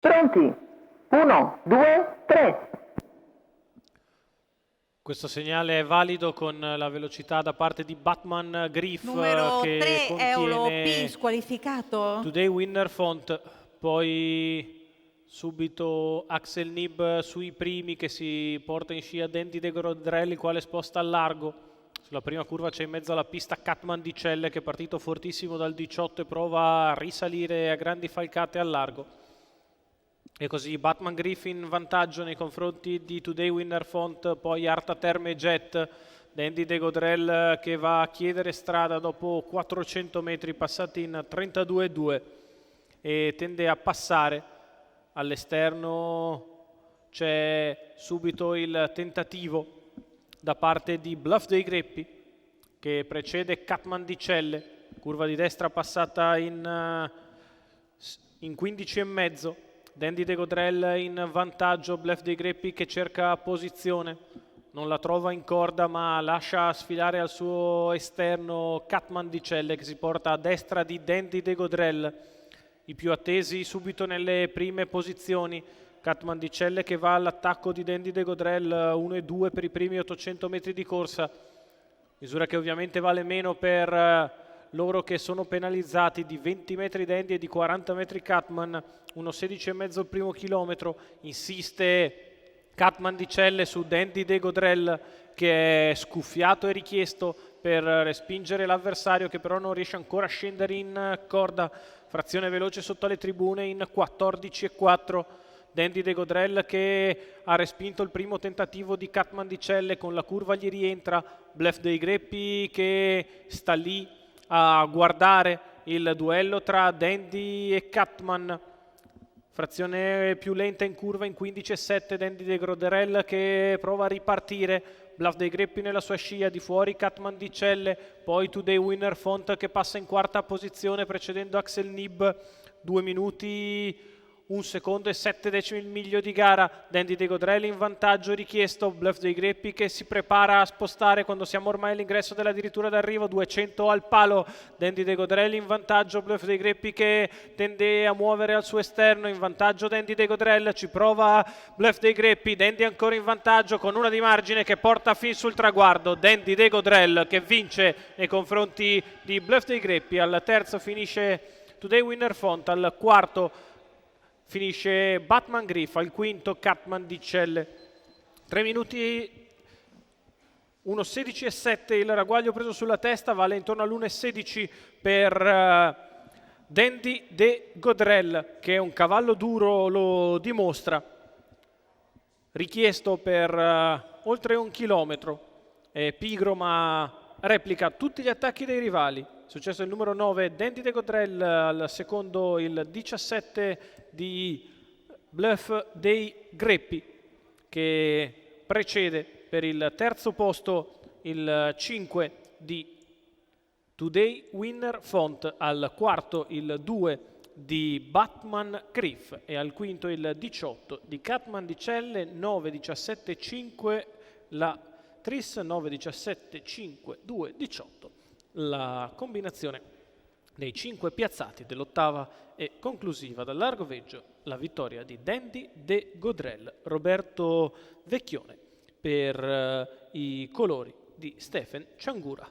Pronti? 1, 2, 3. Questo segnale è valido con la velocità da parte di Batman Griff Numero che 3, Eolo P, contiene squalificato. Today Winner Font, poi subito Axel Nib sui primi che si porta in scia Dandy De Grodrelli, quale sposta al largo. Sulla prima curva c'è in mezzo alla pista Catman di Celle che è partito fortissimo dal 18 e prova a risalire a grandi falcate al largo. E così Batman Griffin in vantaggio nei confronti di Today Winner Font, poi Arta Terme Jet, Dandy De Godrel che va a chiedere strada dopo 400 metri passati in 32,2 e tende a passare. All'esterno c'è subito il tentativo da parte di Bluff dei Greppi che precede Catman di Celle, curva di destra passata in 15,5. Dandy De Godrel in vantaggio, Bluff dei Greppi che cerca posizione, non la trova in corda ma lascia sfilare al suo esterno Catman di Celle che si porta a destra di Dandy De Godrel. I più attesi subito nelle prime posizioni, Catman di Celle che va all'attacco di Dandy De Godrel, 1,2 per i primi 800 metri di corsa, misura che ovviamente vale meno per loro che sono penalizzati, di 20 metri Dandy e di 40 metri Catman, 1,16,5 il primo chilometro. Insiste Catman di Celle su Dandy De Godrel che è scuffiato e richiesto per respingere l'avversario che però non riesce ancora a scendere in corda. Frazione veloce sotto alle tribune in 14,4. Dandy De Godrel che ha respinto il primo tentativo di Catman di Celle, con la curva gli rientra. Bluff dei Greppi che sta lì a guardare il duello tra Dandy e Catman. Frazione più lenta in curva in 15,7, Dandy De Godrel che prova a ripartire. Bluff dei Greppi nella sua scia, di fuori Catman di Celle, poi Today Winner Font che passa in quarta posizione precedendo Axel Nib, 2 minuti 1 secondo e 7 decimi il miglio di gara. Dandy De Godrel in vantaggio richiesto, Bluff dei Greppi che si prepara a spostare quando siamo ormai all'ingresso della dirittura d'arrivo, 200 al palo. Dandy De Godrel in vantaggio, Bluff dei Greppi che tende a muovere al suo esterno, in vantaggio Dandy De Godrel, ci prova Bluff dei Greppi, Dandy ancora in vantaggio con una di margine che porta fin sul traguardo. Dandy De Godrel che vince nei confronti di Bluff dei Greppi, al terzo finisce Today Winner Font, al quarto finisce Batman Griff, al quinto Catman di Celle. 3 minuti 1,16,7 il ragguaglio preso sulla testa, vale intorno all'1,16 per Dandy De Godrel che è un cavallo duro, lo dimostra, richiesto per oltre 1 chilometro, è pigro ma replica tutti gli attacchi dei rivali. Successo il numero 9 Dandy De Godrel, al secondo il 17 di Bluff dei Greppi che precede per il terzo posto il 5 di Today Winner Font, al quarto il 2 di Batman Griff e al quinto il 18 di Catman di Celle, 9,17,5 la Tris, 9,17,5, 2,18 la combinazione dei 5 piazzati dell'ottava e conclusiva dal largo veggio, la vittoria di Dandy De Godrel. Roberto Vecchione per i colori di Stephen Ciangura.